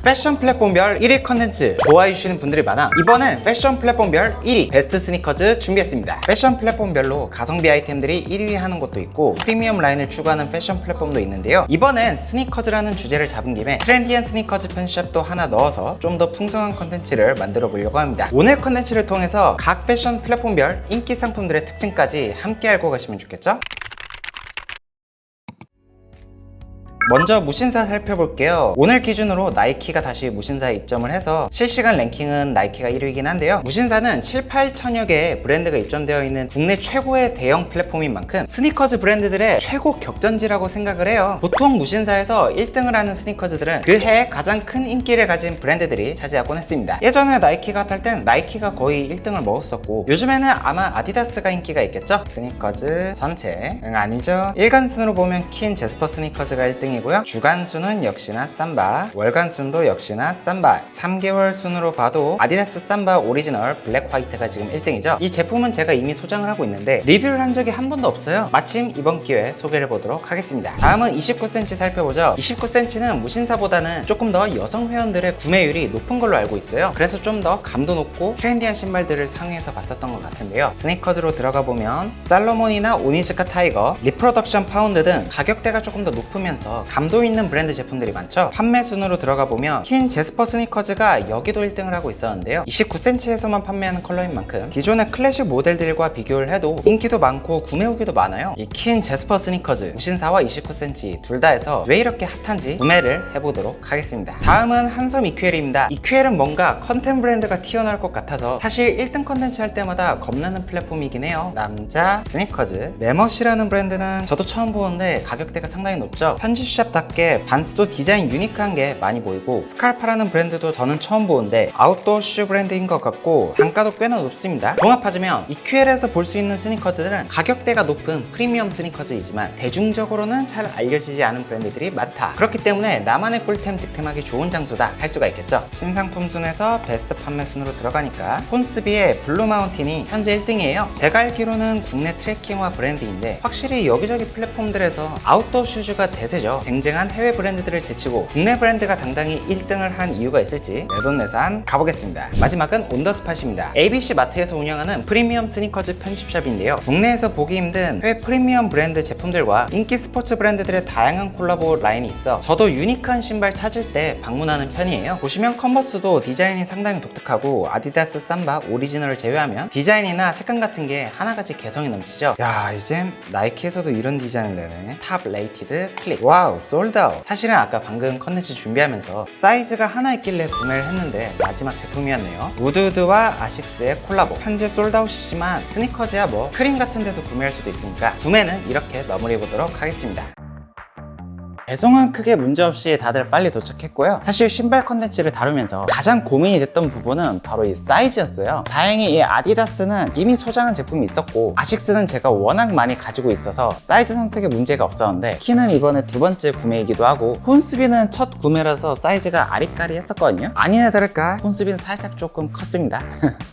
패션 플랫폼별 1위 컨텐츠 좋아해 주시는 분들이 많아 이번엔 패션 플랫폼별 1위 베스트 스니커즈 준비했습니다. 패션 플랫폼별로 가성비 아이템들이 1위 하는 것도 있고 프리미엄 라인을 추구하는 패션 플랫폼도 있는데요. 이번엔 스니커즈라는 주제를 잡은 김에 트렌디한 스니커즈 편집샵도 하나 넣어서 좀 더 풍성한 컨텐츠를 만들어 보려고 합니다. 오늘 컨텐츠를 통해서 각 패션 플랫폼별 인기 상품들의 특징까지 함께 알고 가시면 좋겠죠? 먼저 무신사 살펴볼게요. 오늘 기준으로 나이키가 다시 무신사에 입점을 해서 실시간 랭킹은 나이키가 1위이긴 한데요. 무신사는 7, 8천여 개의 브랜드가 입점되어 있는 국내 최고의 대형 플랫폼인 만큼 스니커즈 브랜드들의 최고 격전지라고 생각을 해요. 보통 무신사에서 1등을 하는 스니커즈들은 그 해 가장 큰 인기를 가진 브랜드들이 차지하곤 했습니다. 예전에 나이키가 할 땐 나이키가 거의 1등을 먹었었고 요즘에는 아마 아디다스가 인기가 있겠죠? 스니커즈 전체 아니죠. 일간순으로 보면 킨 제스퍼 스니커즈가 1등이고 주간순은 역시나 삼바, 월간순도 역시나 삼바, 3개월 순으로 봐도 아디다스 삼바 오리지널 블랙 화이트가 지금 1등이죠. 이 제품은 제가 이미 소장을 하고 있는데 리뷰를 한 적이 한 번도 없어요. 마침 이번 기회에 소개를 해보도록 하겠습니다. 다음은 29cm 살펴보죠. 29cm는 무신사보다는 조금 더 여성 회원들의 구매율이 높은 걸로 알고 있어요. 그래서 좀 더 감도 높고 트렌디한 신발들을 상위에서 봤었던 것 같은데요. 스니커즈로 들어가 보면 살로몬이나 오니즈카 타이거, 리프로덕션 파운드 등 가격대가 조금 더 높으면서 감도 있는 브랜드 제품들이 많죠. 판매 순으로 들어가 보면 킨 제스퍼 스니커즈가 여기도 1등을 하고 있었는데요. 29cm에서만 판매하는 컬러인 만큼 기존의 클래식 모델들과 비교를 해도 인기도 많고 구매 후기도 많아요. 이 킨 제스퍼 스니커즈 무신사와 29cm 둘 다 해서 왜 이렇게 핫한지 구매를 해보도록 하겠습니다. 다음은 한섬 EQL입니다. EQL은 뭔가 컨템 브랜드가 튀어나올 것 같아서 사실 1등 컨텐츠 할 때마다 겁나는 플랫폼이긴 해요. 남자 스니커즈 메머시라는 브랜드는 저도 처음 보는데 가격대가 상당히 높죠. 편집샵답게 반스도 디자인 유니크한 게 많이 보이고 스칼파라는 브랜드도 저는 처음 보는데 아웃도어 슈 브랜드인 것 같고 단가도 꽤나 높습니다. 종합하자면 EQL에서 볼 수 있는 스니커즈들은 가격대가 높은 프리미엄 스니커즈이지만 대중적으로는 잘 알려지지 않은 브랜드들이 많다. 그렇기 때문에 나만의 꿀템 득템하기 좋은 장소다 할 수가 있겠죠. 신상품 순에서 베스트 판매 순으로 들어가니까 폰스비의 블루 마운틴이 현재 1등이에요. 제가 알기로는 국내 트레킹화 브랜드인데 확실히 여기저기 플랫폼들에서 아웃도어 슈즈가 대세죠. 쟁쟁한 해외 브랜드들을 제치고 국내 브랜드가 당당히 1등을 한 이유가 있을지 내돈내산 가보겠습니다. 마지막은 온더스팟입니다. ABC 마트에서 운영하는 프리미엄 스니커즈 편집샵인데요. 국내에서 보기 힘든 해외 프리미엄 브랜드 제품들과 인기 스포츠 브랜드들의 다양한 콜라보 라인이 있어 저도 유니크한 신발 찾을 때 방문하는 편이에요. 보시면 컨버스도 디자인이 상당히 독특하고 아디다스 삼바 오리지널을 제외하면 디자인이나 색감 같은 게 하나같이 개성이 넘치죠. 야, 이젠 나이키에서도 이런 디자인을 내네. 탑 레이티드 클릭. 와우, 솔드아웃. 사실은 아까 방금 컨텐츠 준비하면서 사이즈가 하나 있길래 구매를 했는데 마지막 제품이었네요. 우드우드와 아식스의 콜라보. 현재 솔드아웃이지만 스니커즈야 뭐 크림 같은 데서 구매할 수도 있으니까 구매는 이렇게 마무리해보도록 하겠습니다. 배송은 크게 문제없이 다들 빨리 도착했고요. 사실 신발 컨텐츠를 다루면서 가장 고민이 됐던 부분은 바로 이 사이즈였어요. 다행히 이 아디다스는 이미 소장한 제품이 있었고 아식스는 제가 워낙 많이 가지고 있어서 사이즈 선택에 문제가 없었는데 키는 이번에 두 번째 구매이기도 하고 폰스비는 첫 구매라서 사이즈가 아리까리 했었거든요. 아니나 다를까 폰스비는 살짝 조금 컸습니다.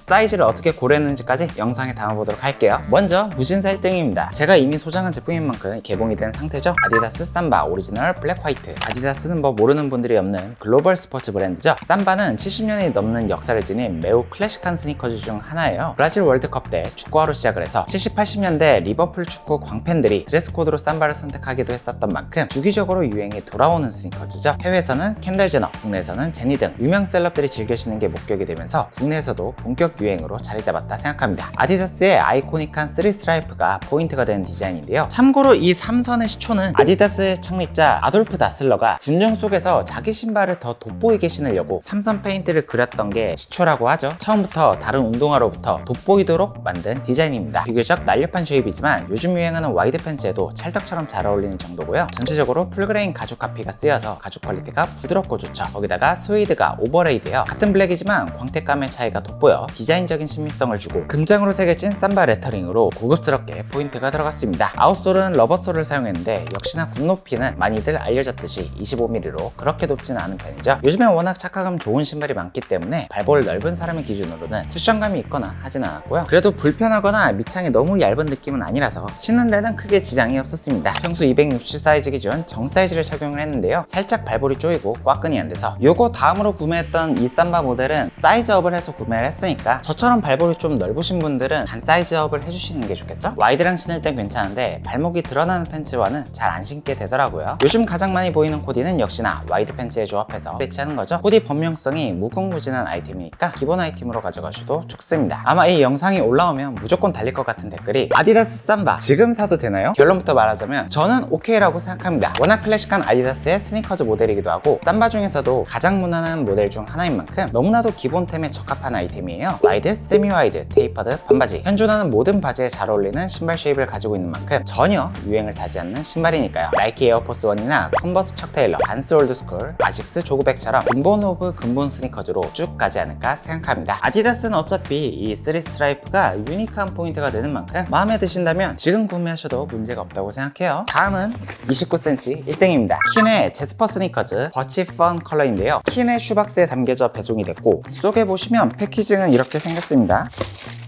사이즈를 어떻게 고려했는지까지 영상에 담아보도록 할게요. 먼저 무신사 1등입니다. 제가 이미 소장한 제품인 만큼 개봉이 된 상태죠. 아디다스 삼바 오리지널 블랙 화이트. 아디다스는 뭐 모르는 분들이 없는 글로벌 스포츠 브랜드죠. 삼바는 70년이 넘는 역사를 지닌 매우 클래식한 스니커즈 중 하나예요. 브라질 월드컵 때 축구화로 시작을 해서 70, 80년대 리버풀 축구 광팬들이 드레스 코드로 삼바를 선택하기도 했었던 만큼 주기적으로 유행이 돌아오는 스니커즈죠. 해외에서는 켄들 제너, 국내에서는 제니 등 유명 셀럽들이 즐겨 신는 게 목격이 되면서 국내에서도 본격 유행으로 자리 잡았다 생각합니다. 아디다스의 아이코닉한 3 스트라이프가 포인트가 되는 디자인인데요. 참고로 이 3선의 시초는 아디다스의 창립자 아돌프 다슬러가 군정 속에서 자기 신발을 더 돋보이게 신으려고 3선 페인트를 그렸던 게 시초라고 하죠. 처음부터 다른 운동화로부터 돋보이도록 만든 디자인입니다. 비교적 날렵한 쉐입이지만 요즘 유행하는 와이드 팬츠에도 찰떡처럼 잘 어울리는 정도고요. 전체적으로 풀그레인 가죽 카피가 쓰여서 가죽 퀄리티가 부드럽고 좋죠. 거기다가 스웨이드가 오버레이드예요. 같은 블랙이지만 광택감의 차이가 돋보여 디자인적인 신미성을 주고 금장으로 새겨진 삼바 레터링으로 고급스럽게 포인트가 들어갔습니다. 아웃솔은 러버솔을 사용했는데 역시나 굽높이는 많이 많이들 알려졌듯이 25mm로 그렇게 높지는 않은 편이죠. 요즘에 워낙 착화감 좋은 신발이 많기 때문에 발볼 넓은 사람의 기준으로는 쿠션감이 있거나 하진 않았고요. 그래도 불편하거나 밑창이 너무 얇은 느낌은 아니라서 신는 데는 크게 지장이 없었습니다. 평소 260 사이즈 기준 정 사이즈를 착용을 했는데요. 살짝 발볼이 조이고 꽉끈이 안 돼서 요거 다음으로 구매했던 이 삼바 모델은 사이즈업을 해서 구매를 했으니까 저처럼 발볼이 좀 넓으신 분들은 반 사이즈업을 해주시는 게 좋겠죠? 와이드랑 신을 땐 괜찮은데 발목이 드러나는 팬츠와는 잘 안 신게 되더라고요. 요즘 가장 많이 보이는 코디는 역시나 와이드 팬츠에 조합해서 배치하는 거죠. 코디 범용성이 무궁무진한 아이템이니까 기본 아이템으로 가져가셔도 좋습니다. 아마 이 영상이 올라오면 무조건 달릴 것 같은 댓글이 아디다스 삼바 지금 사도 되나요? 결론부터 말하자면 저는 오케이라고 생각합니다. 워낙 클래식한 아디다스의 스니커즈 모델이기도 하고 삼바 중에서도 가장 무난한 모델 중 하나인 만큼 너무나도 기본템에 적합한 아이템이에요. 와이드, 세미 와이드, 테이퍼드, 반바지 현존하는 모든 바지에 잘 어울리는 신발 쉐입을 가지고 있는 만큼 전혀 유행을 타지 않는 신발이니까요. 나이키 에어포스 1이나 컨버스 척 테일러, 반스 올드스쿨, 아식스 조그백처럼 근본 오브 근본 스니커즈로 쭉 가지 않을까 생각합니다. 아디다스는 어차피 이 3 스트라이프가 유니크한 포인트가 되는 만큼 마음에 드신다면 지금 구매하셔도 문제가 없다고 생각해요. 다음은 29cm 1등입니다. 킨의 제스퍼 스니커즈 버치 펀 컬러인데요. 킨의 슈박스에 담겨져 배송이 됐고 속에 보시면 패키징은 이렇게 생겼습니다.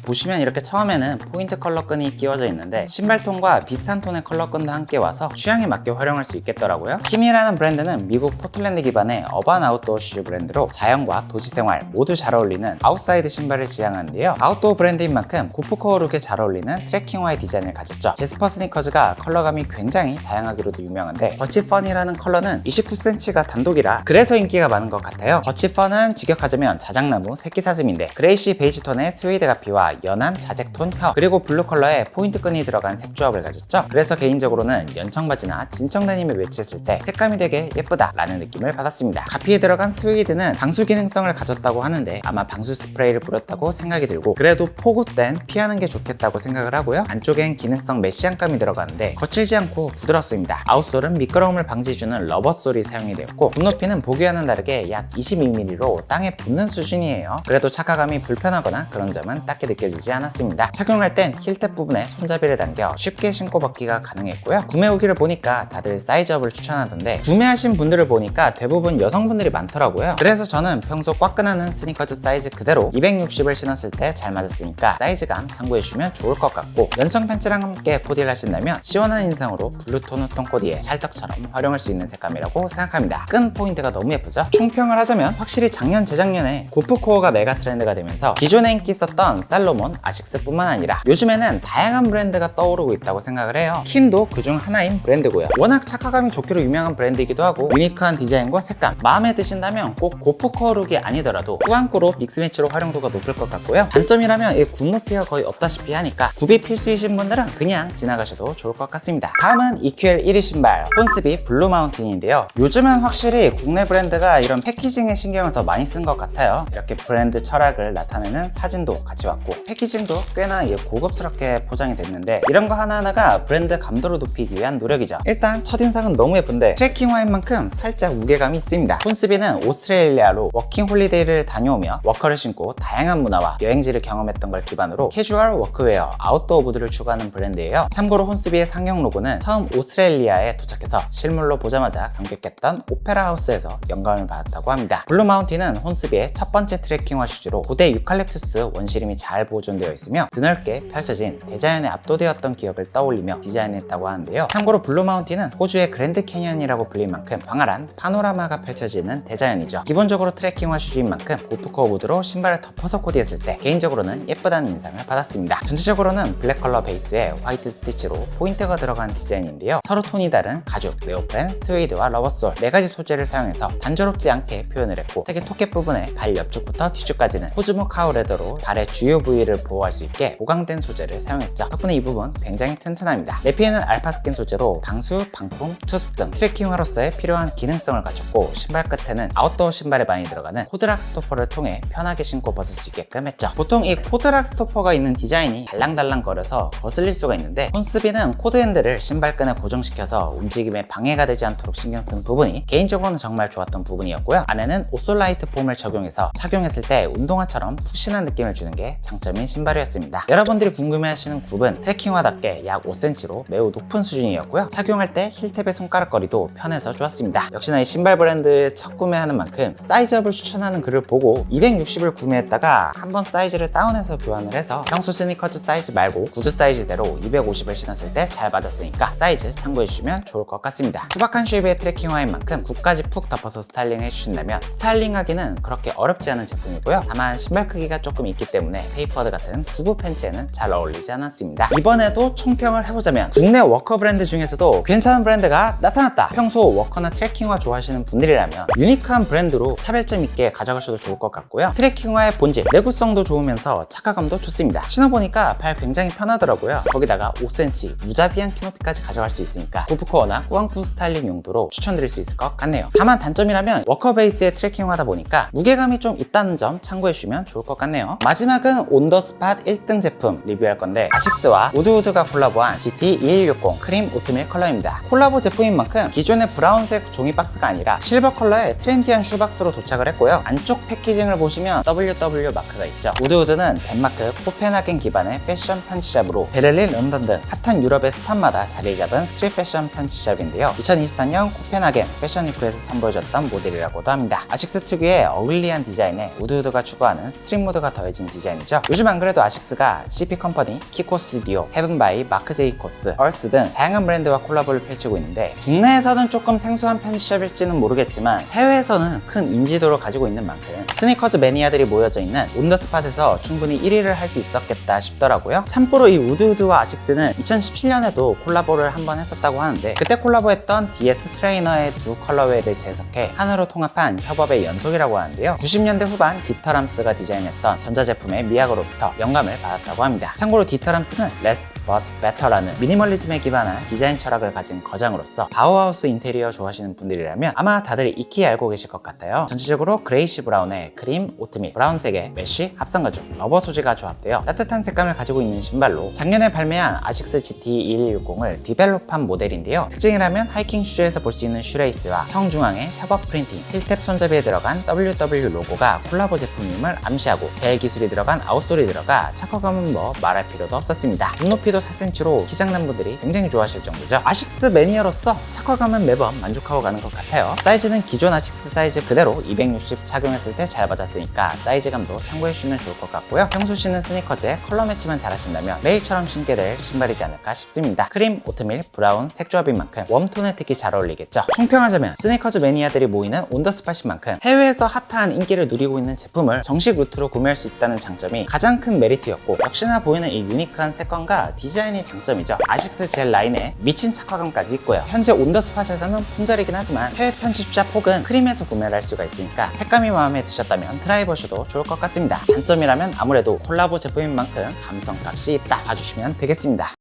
보시면 이렇게 처음에는 포인트 컬러 끈이 끼워져 있는데 신발톤과 비슷한 톤의 컬러 끈도 함께 와서 취향에 맞게 활용할 수 있겠더라고요. 킴이라는 브랜드는 미국 포틀랜드 기반의 어반 아웃도어 슈즈 브랜드로 자연과 도시생활 모두 잘 어울리는 아웃사이드 신발을 지향하는데요. 아웃도어 브랜드인 만큼 고프코어 룩에 잘 어울리는 트레킹화의 디자인을 가졌죠. 제스퍼 스니커즈가 컬러감이 굉장히 다양하기로도 유명한데 버치 펀이라는 컬러는 29cm가 단독이라 그래서 인기가 많은 것 같아요. 버치 펀은 직역하자면 자작나무 새끼사슴인데 그레이시 베이지 톤의 스웨이드 가피와 연한 자색톤 혀 그리고 블루 컬러에 포인트 끈이 들어간 색조합을 가졌죠. 그래서 개인적으로는 연청바지나 진청 데님에 매치했을 때 색감이 되게 예쁘다 라는 느낌을 받았습니다. 가피에 들어간 스웨이드는 방수 기능성을 가졌다고 하는데 아마 방수 스프레이를 뿌렸다고 생각이 들고 그래도 폭우 땐 피하는 게 좋겠다고 생각을 하고요. 안쪽엔 기능성 메쉬안감이 들어가는데 거칠지 않고 부드럽습니다. 아웃솔은 미끄러움을 방지해주는 러버솔이 사용이 되었고 굽높이는 보기와는 다르게 약 22mm로 땅에 붙는 수준이에요. 그래도 착화감이 불편하거나 그런 점은 딱히 느껴지지 않았습니다. 착용할 땐 힐탭 부분에 손잡이를 당겨 쉽게 신고 벗기가 가능했고요. 구매 후기를 보니까 다들 사이즈업을 추천하던데 구매하신 분들을 보니까 대부분 여성분들이 많더라고요. 그래서 저는 평소 꽉끈하는 스니커즈 사이즈 그대로 260을 신었을 때 잘 맞았으니까 사이즈감 참고해주시면 좋을 것 같고 연청 팬츠랑 함께 코디를 하신다면 시원한 인상으로 블루톤 후톤 코디에 찰떡처럼 활용할 수 있는 색감이라고 생각합니다. 끈 포인트가 너무 예쁘죠? 총평을 하자면 확실히 작년 재작년에 고프코어가 메가 트렌드가 되면서 기존에 인기 있었던 살로몬, 아식스뿐만 아니라 요즘에는 다양한 브랜드가 떠오르고 있다고 생각을 해요. 킨도 그중 하나인 브랜드고요. 워낙 착화감이 좋기로 유명한 브랜드이기도 하고 유니크한 디자인과 색감 마음에 드신다면 꼭 고프코어 룩이 아니더라도 꾸안꾸로 믹스매치로 활용도가 높을 것 같고요. 단점이라면 이 굽높이가 거의 없다시피 하니까 굽이 필수이신 분들은 그냥 지나가셔도 좋을 것 같습니다. 다음은 EQL 1위 신발 혼스비 블루 마운틴인데요. 요즘은 확실히 국내 브랜드가 이런 패키징에 신경을 더 많이 쓴 것 같아요. 이렇게 브랜드 철학을 나타내는 사진도 같이 왔고 패키징도 꽤나 고급스럽게 포장이 됐는데 이런 거 하나하나가 브랜드 감도를 높이기 위한 노력이죠. 일단 첫인상은 너무 예쁜데 트레킹화인 만큼 살짝 무게감이 있습니다. 혼스비는 오스트레일리아로 워킹 홀리데이를 다녀오며 워커를 신고 다양한 문화와 여행지를 경험했던 걸 기반으로 캐주얼 워크웨어, 아웃도어 무드를 추구하는 브랜드예요. 참고로 혼스비의 상용 로고는 처음 오스트레일리아에 도착해서 실물로 보자마자 감격했던 오페라 하우스에서 영감을 받았다고 합니다. 블루 마운틴은 혼스비의 첫 번째 트레킹화 슈즈로 고대 유칼립투스 원시림이 잘 보존되어 있으며 드넓게 펼쳐진 대자연에 압도되었던 기억을 떠올리며 디자인했다고 하는데요. 참고로 블루 마운틴은 호주의 그랜드 캐니언이라고 불릴 만큼 광활한 파노라마가 펼쳐지는 대자연이죠. 기본적으로 트레킹화 슈즈인 만큼 고프코어 무드로 신발을 덮어서 코디했을 때 개인적으로는 예쁘다는 인상을 받았습니다. 전체적으로는 블랙 컬러 베이스에 화이트 스티치로 포인트가 들어간 디자인인데요. 서로 톤이 다른 가죽, 네오프렌, 스웨이드와 러버솔 4가지 소재를 사용해서 단조롭지 않게 표현을 했고 특히 토켓 부분에 발 옆쪽부터 뒤쪽까지는 호즈모 카우 레더로 발의 주요 부위를 보호할 수 있게 보강된 소재를 사용했죠. 덕분에 이 부분 굉장히 튼튼합니다. 내피에는 알파스킨 소재로 방수, 방풍, 투습 등 트레킹화로서의 필요한 기능성을 갖췄고 신발 끝에는 아웃도어 신발에 많이 들어가는 코드락 스토퍼를 통해 편하게 신고 벗을 수 있게끔 했죠. 보통 이 코드락 스토퍼가 있는 디자인이 달랑달랑거려서 거슬릴 수가 있는데 혼스비는 코드 핸들을 신발끈에 고정시켜서 움직임에 방해가 되지 않도록 신경 쓴 부분이 개인적으로는 정말 좋았던 부분이었고요. 안에는 오솔라이트 폼을 적용해서 착용했을 때 운동화처럼 푹신한 느낌을 주는 게 장점이었습니다. 장점인 신발이었습니다. 여러분들이 궁금해하시는 굽은 트레킹화답게 약 5cm로 매우 높은 수준이었고요. 착용할 때 힐탭의 손가락거리도 편해서 좋았습니다. 역시나 이 신발 브랜드 첫 구매하는 만큼 사이즈업을 추천하는 글을 보고 260을 구매했다가 한번 사이즈를 다운해서 교환을 해서 평소 스니커즈 사이즈 말고 구두 사이즈대로 250을 신었을 때 잘 받았으니까 사이즈 참고해주시면 좋을 것 같습니다. 투박한 쉐입의 트레킹화인 만큼 굽까지 푹 덮어서 스타일링 해주신다면 스타일링하기는 그렇게 어렵지 않은 제품이고요. 다만 신발 크기가 조금 있기 때문에 테이퍼드 같은 구부 팬츠에는 잘 어울리지 않았습니다. 이번에도 총평을 해보자면 국내 워커 브랜드 중에서도 괜찮은 브랜드가 나타났다. 평소 워커나 트레킹화 좋아하시는 분들이라면 유니크한 브랜드로 차별점 있게 가져가셔도 좋을 것 같고요. 트레킹화의 본질, 내구성도 좋으면서 착화감도 좋습니다. 신어보니까 발 굉장히 편하더라고요. 거기다가 5cm 무자비한 키높이까지 가져갈 수 있으니까 구프코어나 꾸안꾸 스타일링 용도로 추천드릴 수 있을 것 같네요. 다만 단점이라면 워커 베이스의 트레킹화다 보니까 무게감이 좀 있다는 점 참고해주시면 좋을 것 같네요. 마지막은 온더스팟 1등 제품 리뷰할 건데 아식스와 우드우드가 콜라보한 GT2160 크림 오트밀 컬러입니다. 콜라보 제품인 만큼 기존의 브라운색 종이 박스가 아니라 실버 컬러의 트렌디한 슈박스로 도착을 했고요. 안쪽 패키징을 보시면 WW 마크가 있죠. 우드우드는 덴마크 코펜하겐 기반의 패션 펀치샵으로 베를린, 런던 등 핫한 유럽의 스팟마다 자리 잡은 스트릿 패션 펀치샵인데요. 2024년 코펜하겐 패션 위크에서 선보여졌던 모델이라고도 합니다. 아식스 특유의 어글리한 디자인에 우드우드가 추구하는 스트릿 무드가 더해진 디자인이죠. 요즘 안 그래도 아식스가 CP 컴퍼니, 키코 스튜디오, 헤븐바이, 마크 제이콥스, 얼스 등 다양한 브랜드와 콜라보를 펼치고 있는데 국내에서는 조금 생소한 펀치샵일지는 모르겠지만 해외에서는 큰 인지도를 가지고 있는 만큼 스니커즈 매니아들이 모여져 있는 온더스팟에서 충분히 1위를 할 수 있었겠다 싶더라고요. 참고로 이 우드우드와 아식스는 2017년에도 콜라보를 한번 했었다고 하는데 그때 콜라보했던 DS 트레이너의 두 컬러웨이를 재해석해 하나로 통합한 협업의 연속이라고 하는데요. 90년대 후반 디터람스가 디자인했던 전자제품의 미학으로부터 영감을 받았다고 합니다. 참고로 디터람스는 Less But Better라는 미니멀리즘에 기반한 디자인 철학을 가진 거장으로서 바우하우스 인테리어 좋아하시는 분들이라면 아마 다들 익히 알고 계실 것 같아요. 전체적으로 그레이시 브라운의 크림, 오트밀, 브라운색의 메쉬 합성 가죽, 러버 소재가 조합되어 따뜻한 색감을 가지고 있는 신발로 작년에 발매한 아식스 GT2160을 디벨롭한 모델인데요. 특징이라면 하이킹 슈즈에서 볼 수 있는 슈레이스와 청중앙의 협업 프린팅, 힐탭 손잡이에 들어간 WW 로고가 콜라보 제품임을 암시하고 젤 기술이 들어간 아웃솔이 들어가 착화감은 뭐 말할 필요도 없었습니다. 눈높이도 4cm로 키장난 분들이 굉장히 좋아하실 정도죠. 아식스 매니아로서 착화감은 매번 만족하고 가는 것 같아요. 사이즈는 기존 아식스 사이즈 그대로 260 착용했을 때 잘 받았으니까 사이즈감도 참고해주시면 좋을 것 같고요. 평소 신는 스니커즈에 컬러 매치만 잘하신다면 매일처럼 신게 될 신발이지 않을까 싶습니다. 크림, 오트밀, 브라운 색조합인 만큼 웜톤에 특히 잘 어울리겠죠. 총평하자면 스니커즈 매니아들이 모이는 온더스팟인 만큼 해외에서 핫한 인기를 누리고 있는 제품을 정식 루트로 구매할 수 있다는 장점이 가장 큰 메리트였고 역시나 보이는 이 유니크한 색감과 디자인이 장점이죠. 아식스 젤 라인에 미친 착화감까지 있고요. 현재 온더스팟에서는 품절이긴 하지만 해외 편집샵 혹은 크림에서 구매를 할 수가 있으니까 색감이 마음에 드셨다면 트라이 보셔도 좋을 것 같습니다. 단점이라면 아무래도 콜라보 제품인 만큼 감성값이 있다 봐주시면 되겠습니다.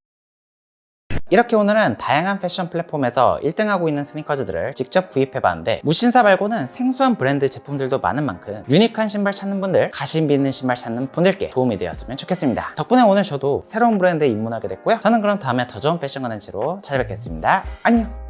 이렇게 오늘은 다양한 패션 플랫폼에서 1등하고 있는 스니커즈들을 직접 구입해봤는데 무신사 말고는 생소한 브랜드 제품들도 많은 만큼 유니크한 신발 찾는 분들, 가심비 있는 신발 찾는 분들께 도움이 되었으면 좋겠습니다. 덕분에 오늘 저도 새로운 브랜드에 입문하게 됐고요. 저는 그럼 다음에 더 좋은 패션 컨텐츠로 찾아뵙겠습니다. 안녕!